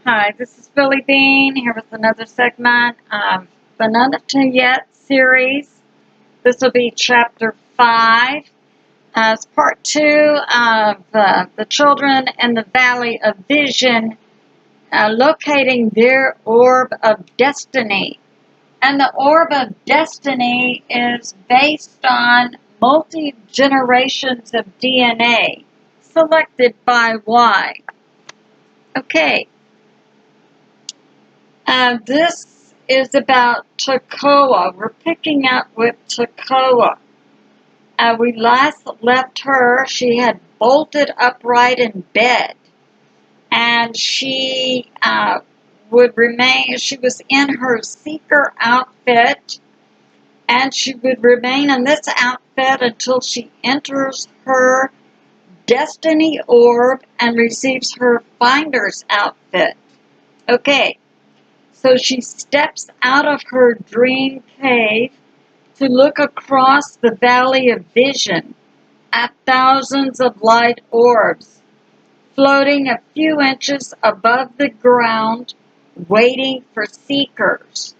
Hi, this is Billie Beene here with another segment of the Nunatayet series. This will be chapter 5 as part 2 of the children in the Valley of Vision locating their orb of destiny. And the orb of destiny is based on multi-generations of DNA selected by Y. Okay. This is about Tekoa. We're picking up with Tekoa. We last left her. She had bolted upright in bed, and she would remain. She was in her seeker outfit, and she would remain in this outfit until she enters her destiny orb and receives her finder's outfit. Okay. So she steps out of her dream cave to look across the valley of vision at thousands of light orbs, floating a few inches above the ground, waiting for seekers.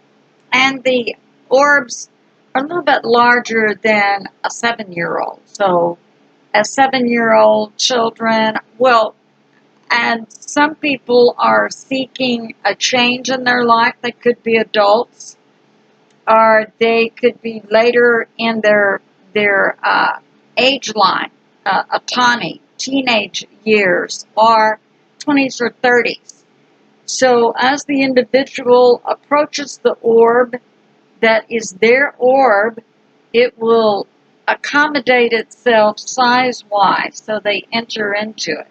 And the orbs are a little bit larger than a 7-year-old. So as 7-year-old children, and some people are seeking a change in their life. They could be adults, or they could be later in their age line, a teenage years, or 20s or 30s. So as the individual approaches the orb that is their orb, it will accommodate itself size-wise, so they enter into it.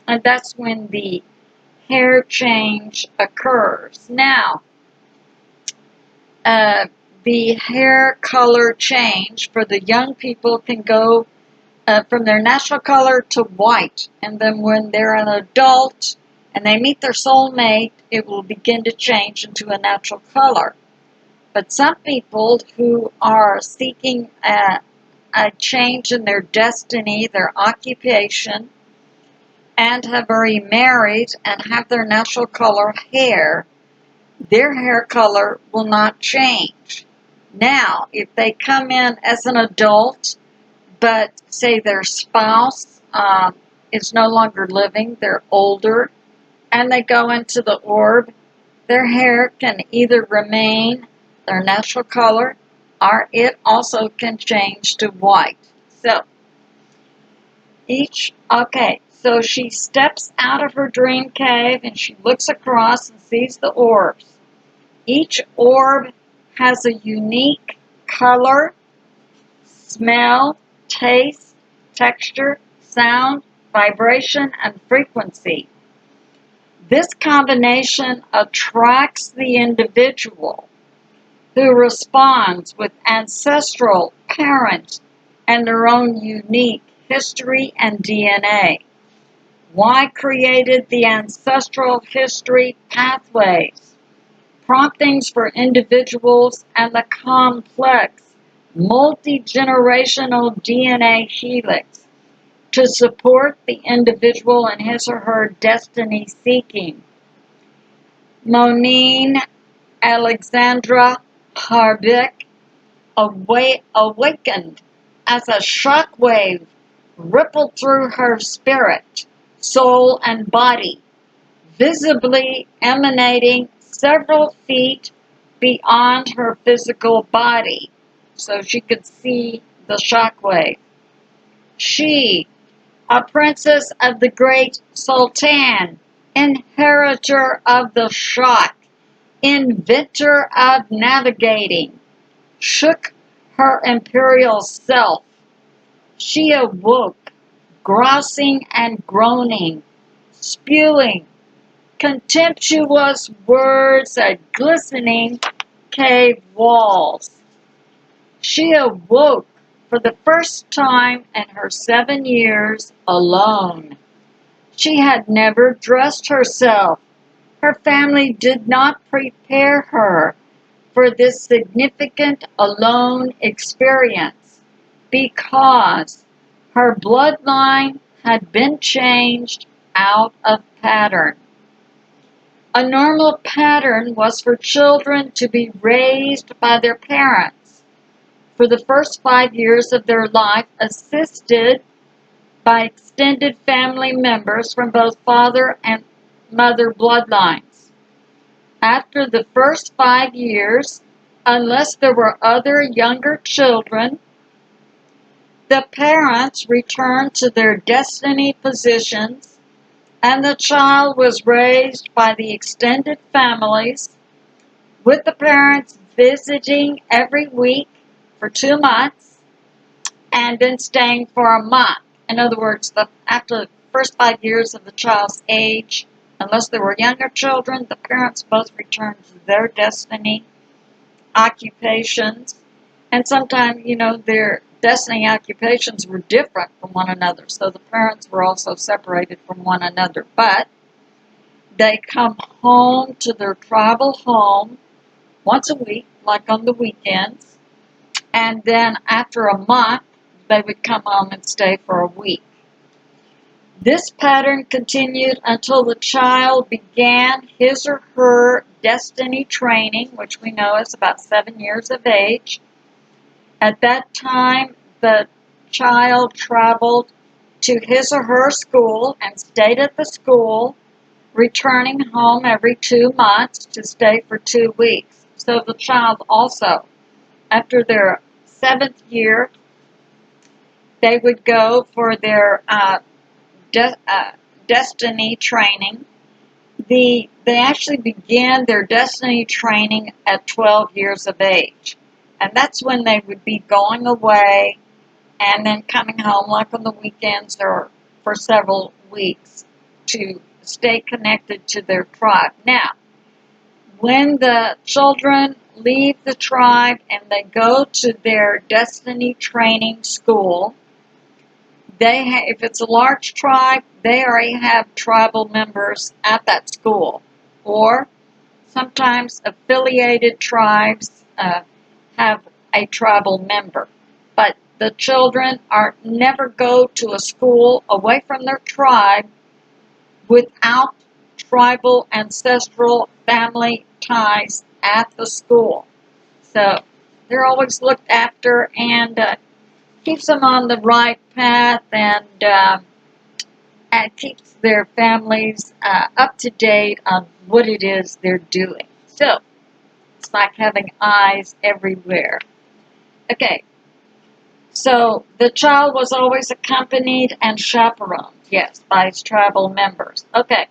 And that's when the hair change occurs. Now, the hair color change for the young people can go from their natural color to white. And then when they're an adult and they meet their soulmate, it will begin to change into a natural color. But some people who are seeking a change in their destiny, their occupation, and have already married and have their natural color hair, their hair color will not change. Now, if they come in as an adult, but say their spouse is no longer living, they're older, and they go into the orb, their hair can either remain their natural color, or it also can change to white. So she steps out of her dream cave and she looks across and sees the orbs. Each orb has a unique color, smell, taste, texture, sound, vibration, and frequency. This combination attracts the individual who responds with ancestral, parent, and their own unique history and DNA. Y created the ancestral history pathways, promptings for individuals, and the complex multi-generational DNA helix to support the individual in his or her destiny seeking. Monine Alexandra Harbic awakened as a shockwave rippled through her spirit, soul, and body, visibly emanating several feet beyond her physical body, so she could see the shockwave. She, a princess of the great Sultan, inheritor of the shock, inventor of navigating, shook her imperial self. She awoke, grousing and groaning, spewing contemptuous words at glistening cave walls. She awoke for the first time in her 7 years alone. She had never dressed herself. Her family did not prepare her for this significant alone experience because her bloodline had been changed out of pattern. A normal pattern was for children to be raised by their parents for the first 5 years of their life, assisted by extended family members from both father and mother bloodlines. After the first 5 years, unless there were other younger children, the parents returned to their destiny positions, and the child was raised by the extended families, with the parents visiting every week for 2 months and then staying for a month. In other words, after the first 5 years of the child's age, unless there were younger children, the parents both returned to their destiny occupations. And sometimes, their destiny occupations were different from one another, so the parents were also separated from one another. But they come home to their tribal home once a week, like on the weekends, and then after a month, they would come home and stay for a week. This pattern continued until the child began his or her destiny training, which we know is about 7 years of age. At that time, the child traveled to his or her school and stayed at the school, returning home every 2 months to stay for 2 weeks. So the child also, after their 7th year, they would go for their destiny training. They actually began their destiny training at 12 years of age. And that's when they would be going away and then coming home, like on the weekends or for several weeks, to stay connected to their tribe. Now, when the children leave the tribe and they go to their destiny training school, if it's a large tribe, they already have tribal members at that school. Or sometimes affiliated tribes have a tribal member. But the children never go to a school away from their tribe without tribal ancestral family ties at the school. So they're always looked after, and keeps them on the right path, and keeps their families up to date on what it is they're doing. So it's like having eyes everywhere. Okay, so the child was always accompanied and chaperoned, yes, by his tribal members. Okay,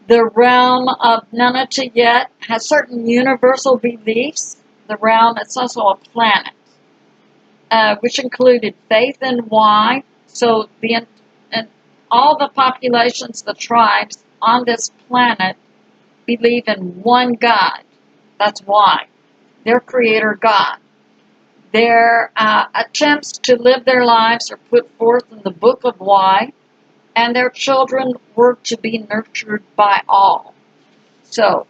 the realm of Nunatayet has certain universal beliefs. The realm, it's also a planet, which included faith in why. So and all the populations, the tribes on this planet believe in one God. That's why. Their creator God. Their attempts to live their lives are put forth in the book of why, and their children were to be nurtured by all. So,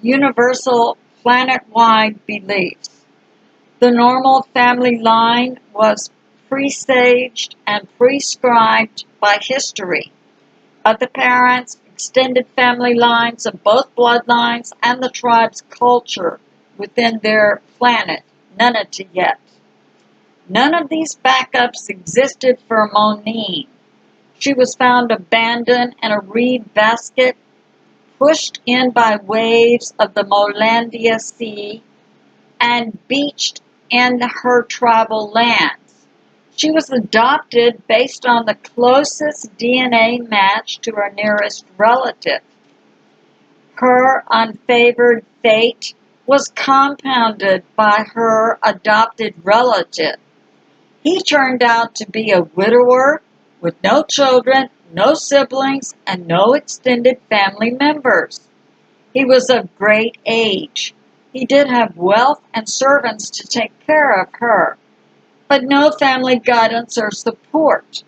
universal planet-wide beliefs. The normal family line was presaged and prescribed by history of the parents, extended family lines of both bloodlines, and the tribe's culture within their planet, Nunatayet. None of these backups existed for Monine. She was found abandoned in a reed basket, pushed in by waves of the Molandia Sea, and beached in her tribal lands. She was adopted based on the closest DNA match to her nearest relative. Her unfavored fate was compounded by her adopted relative. He turned out to be a widower with no children, no siblings, and no extended family members. He was of great age. He did have wealth and servants to take care of her, but no family guidance or support.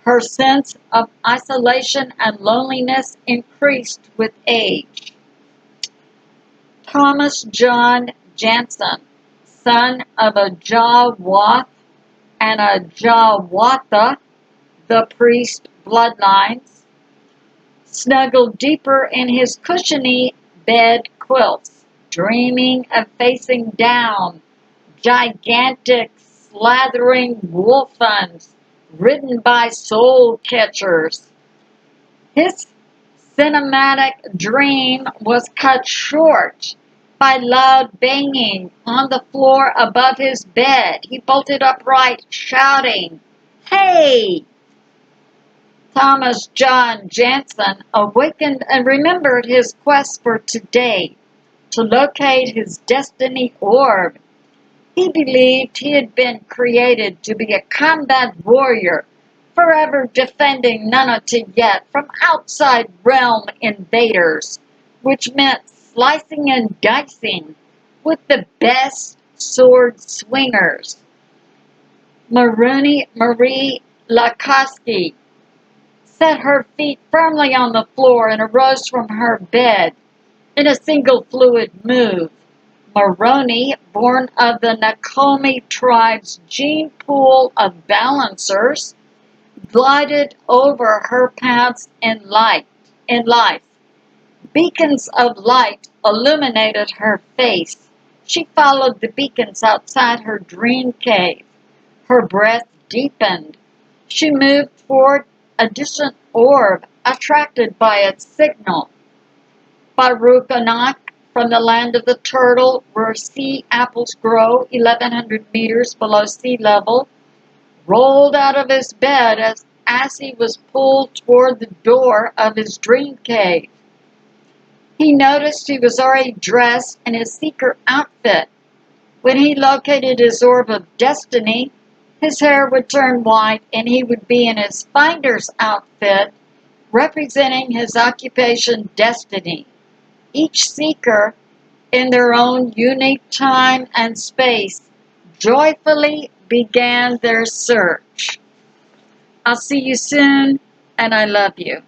Her sense of isolation and loneliness increased with age. Thomas John Jansen, son of a Jawath and a Jawatha, the priest bloodlines, snuggled deeper in his cushiony bed quilts, dreaming of facing down gigantic slathering wolfhuns ridden by soul catchers. His cinematic dream was cut short by loud banging on the floor above his bed. He bolted upright, shouting, "Hey!" Thomas John Jansen awakened and remembered his quest for today, to locate his destiny orb. He believed he had been created to be a combat warrior, forever defending Nunatayet from outside realm invaders, which meant slicing and dicing with the best sword swingers. Marie Lakoski set her feet firmly on the floor and arose from her bed in a single fluid move. Moroni, born of the Nakomi tribe's gene pool of balancers, glided over her paths in life. Beacons of light illuminated her face. She followed the beacons outside her dream cave. Her breath deepened. She moved toward a distant orb, attracted by its signal. Baruch from the land of the turtle, where sea apples grow 1,100 meters below sea level, rolled out of his bed as he was pulled toward the door of his dream cave. He noticed he was already dressed in his seeker outfit. When he located his orb of destiny, his hair would turn white and he would be in his finder's outfit, representing his occupation destiny. Each seeker, in their own unique time and space, joyfully began their search. I'll see you soon, and I love you.